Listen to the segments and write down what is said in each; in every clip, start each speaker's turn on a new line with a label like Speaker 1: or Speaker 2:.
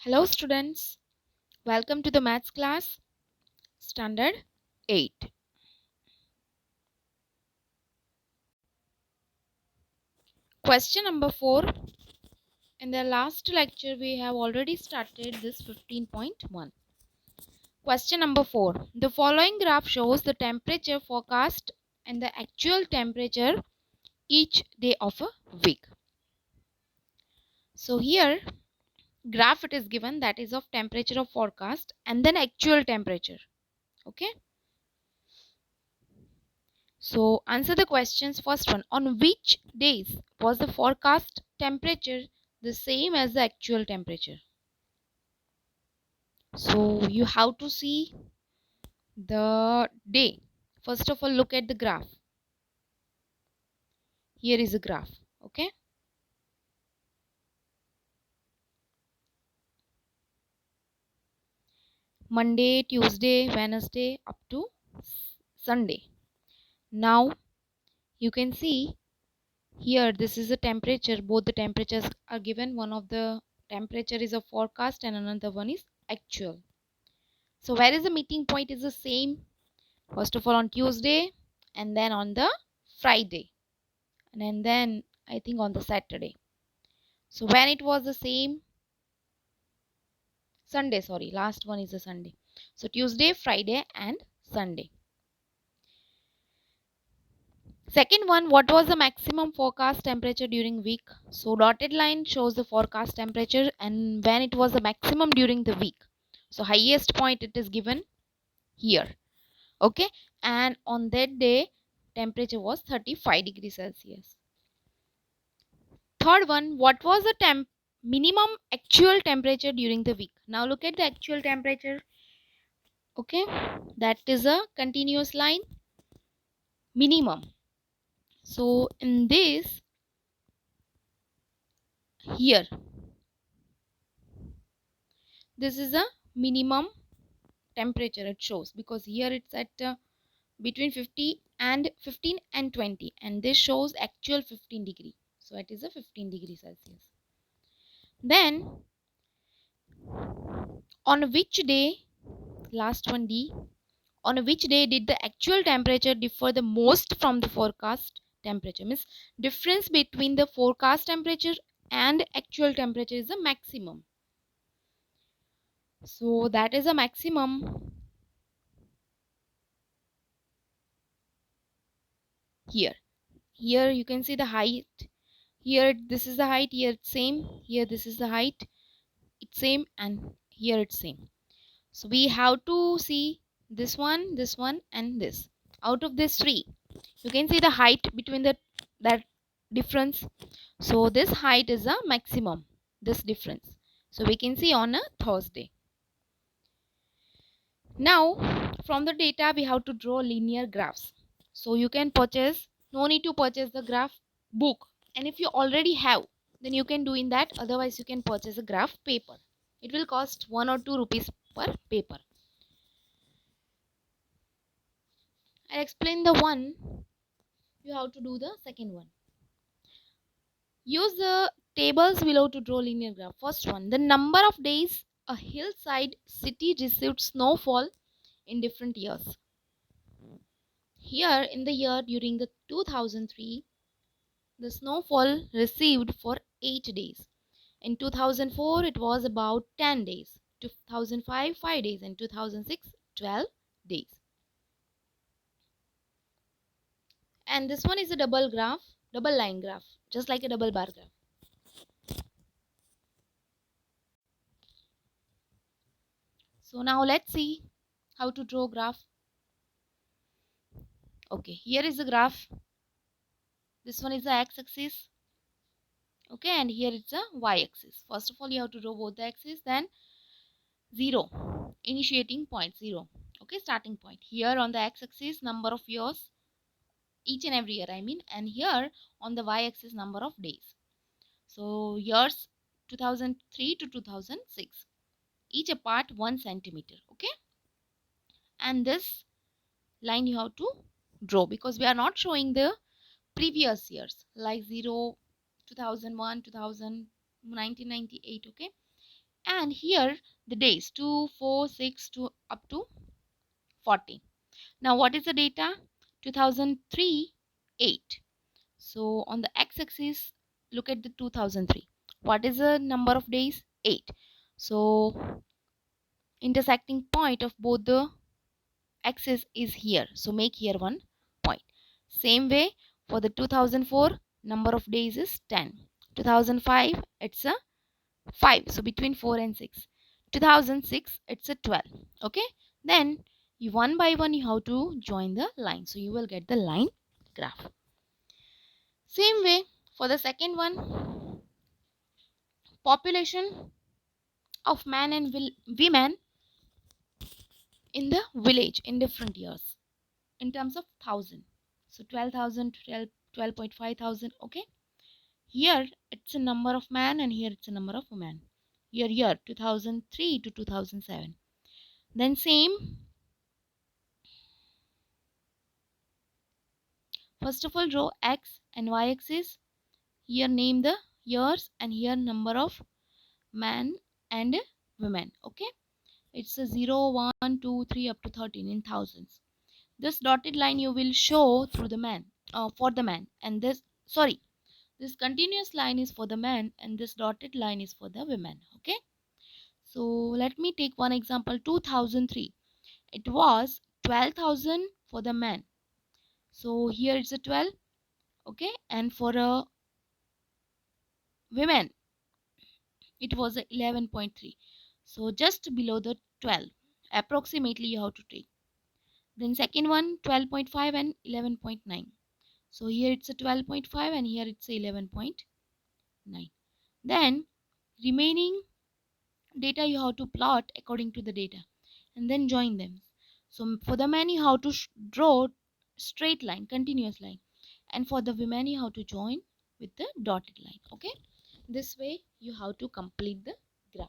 Speaker 1: Hello students, welcome to the maths class, standard 8. Question number 4. In the last lecture we have already started this 15.1. Question number 4. The following graph shows the temperature forecast and the actual temperature each day of a week. So here graph it is given, that is of temperature of forecast and then actual temperature. Okay. So answer the questions. First one, on which days was the forecast temperature the same as the actual temperature? So you have to see the day. First of all, look at the graph. Here is a graph. Okay. Monday, Tuesday, Wednesday up to Sunday. Now you can see here this is a temperature. Both the temperatures are given. One of the temperature is a forecast and another one is actual. So where is the meeting point is the same. First of all on Tuesday and then on the Friday and then I think on the Saturday. So when it was the same Sunday, sorry, last one is a Sunday. So Tuesday, Friday and Sunday. Second one, what was the maximum forecast temperature during week? So dotted line shows the forecast temperature and when it was the maximum during the week. So highest point it is given here. Okay, and on that day temperature was 35 degrees Celsius. Third one, what was the minimum actual temperature during the week? Now look at the actual temperature. Okay, that is a continuous line, minimum. So in this here, this is a minimum temperature it shows, because here it's at between 15 and 20 and this shows actual 15 degree. So it is a 15 degrees Celsius. Then on which day, last one D, on which day did the actual temperature differ the most from the forecast temperature? Means difference between the forecast temperature and actual temperature is the maximum. So that is a maximum here. Here you can see the height. Here this is the height, here it's same, here this is the height, it's same, and here it's same. So we have to see this one and this. Out of these three, you can see the height between that difference. So this height is a maximum, this difference. So we can see on a Thursday. Now from the data we have to draw linear graphs. So you can purchase, no need to purchase the graph book, and if you already have then you can do in that. Otherwise you can purchase a graph paper. It will cost 1 or 2 rupees per paper. I'll explain the one, you have to do the second one. Use the tables below to draw linear graph. First one, the number of days a hillside city received snowfall in different years. Here in the year during the 2003, the snowfall received for 8 days. In 2004 it was about 10 days. 2005 5 days and 2006 12 days. And this one is a double line graph, just like a double bar graph. So now let's see how to draw graph. Okay, here is the graph. This one is the x-axis. Okay, and here it's a y-axis. First of all, you have to draw both the axes, then 0, initiating point 0. Okay, starting point. Here on the x-axis, number of years, each and every year I mean, and here on the y-axis, number of days. So years 2003 to 2006, each apart 1 centimeter. Okay, and this line you have to draw, because we are not showing the previous years like 0, 2001, 2000, 1998. Okay, And here the days 2, 4, 6 to up to 40. Now what is the data? 2003, 8. So on the x-axis, look at the 2003. What is the number of days? 8. So intersecting point of both the axis is here. So make here one point. Same way for the 2004, number of days is 10. 2005, it's a 5. So between 4 and 6. 2006, it's a 12. Okay. Then you one by one you have to join the line. So you will get the line graph. Same way for the second one, population of men and women in the village in different years in terms of thousand. So 12,000, 12.5 thousand. Okay. Here it's a number of man and here it's a number of women. Year 2003 to 2007. Then same. First of all, draw x and y axis. Here name the years and here number of men and women. Okay. It's a 0, 1, 2, 3 up to 13 in thousands. This dotted line you will show through the man for the man, and this continuous line is for the man and this dotted line is for the women. Okay. So let me take one example. 2003, it was 12,000 for the man. So here it's a 12. Okay. And for a women it was a 11.3. So just below the 12 approximately you have to take. Then second one, 12.5 and 11.9. So here it's a 12.5 and here it's a 11.9. Then remaining data you have to plot according to the data and then join them. So for the man you have to draw straight line, continuous line, and for the women you have to join with the dotted line. Okay. This way you have to complete the graph.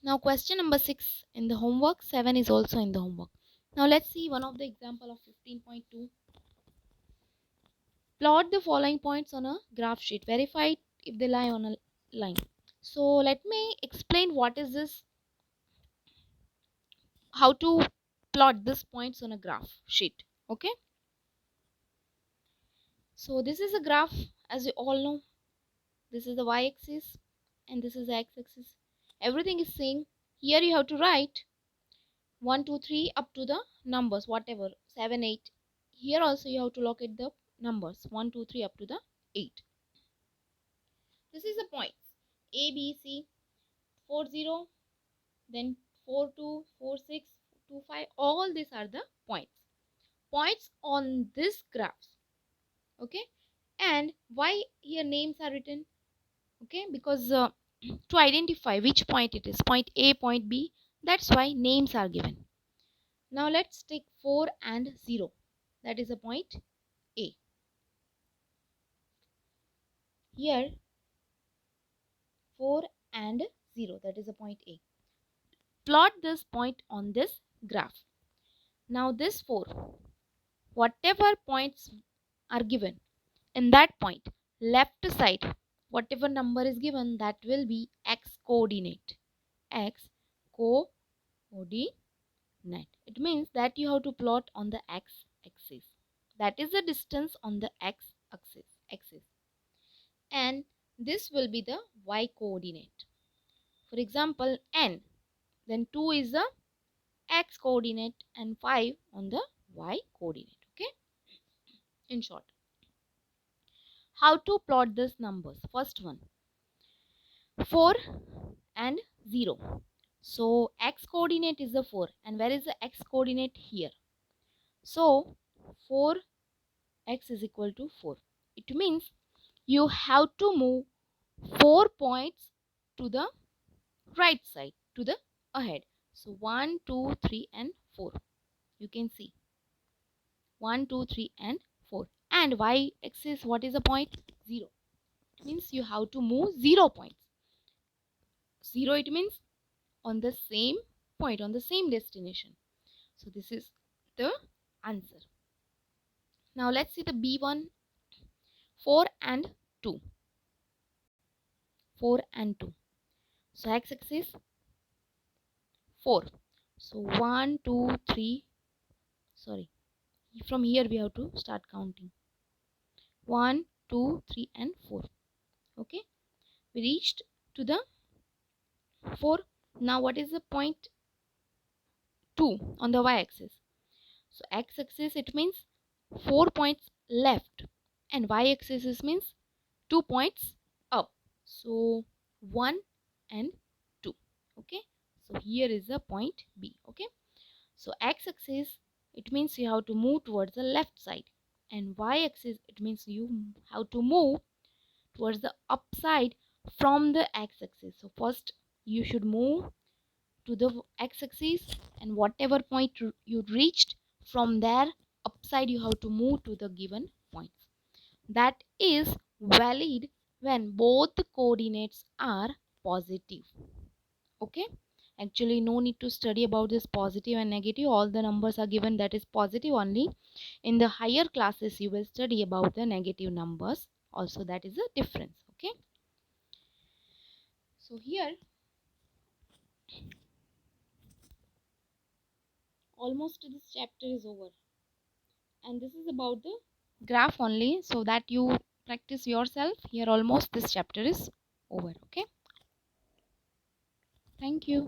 Speaker 1: Now question number 6 in the homework, 7 is also in the homework. Now let's see one of the example of 15.2. Plot the following points on a graph sheet. Verify if they lie on a line. So let me explain what is this, how to plot these points on a graph sheet. Okay. So this is a graph, as you all know. This is the y-axis and this is the x-axis. Everything is same. Here you have to write 1, 2, 3 up to the numbers, whatever, 7, 8. Here also you have to locate the numbers 1, 2, 3 up to the 8. This is the points A, B, C, 4, 0, then 4, 2, 4, 6, 2, 5. All these are the points on this graphs. Okay. And why here names are written? Okay, because to identify which point it is, point A, point B, that's why names are given. Now let's take 4 and 0. That is a point A. Here 4 and 0, that is a point A. Plot this point on this graph. Now this 4, whatever points are given in that point, left side, whatever number is given, that will be x coordinate. X coordinate. It means that you have to plot on the x axis. That is the distance on the x axis. And this will be the y coordinate. For example, n, then 2 is the x coordinate and 5 on the y coordinate. Okay. In short, how to plot these numbers? First one, 4 and 0. So x coordinate is the 4 and where is the x coordinate? Here. So 4x is equal to 4. It means you have to move 4 points to the right side, to the ahead. So 1, 2, 3 and 4. You can see 1, 2, 3 and 4. And y axis, what is the point? 0. It means you have to move 0 points. 0, it means on the same point, on the same destination. So this is the answer. Now let's see the B1, 4 and 2. 4 and 2. So x-axis 4. So 1, 2, 3. Sorry. From here we have to start counting. 1, 2, 3 and 4. Okay. We reached to the 4. Now what is the point 2 on the y-axis? So x-axis it means 4 points left and y-axis means 2 points up. So 1 and 2. Okay. So here is the point B. Okay. So x-axis it means you have to move towards the left side, and y-axis it means you have to move towards the upside from the x-axis. So first you should move to the x-axis, and whatever point you reached, from there upside you have to move to the given points. That is valid when both the coordinates are positive. Okay, actually no need to study about this positive and negative. All the numbers are given that is positive only. In the higher classes you will study about the negative numbers also. That is the difference. Okay, so here almost this chapter is over, and this is about the graph only, so that you practice yourself. Here almost this chapter is over. Okay, thank you.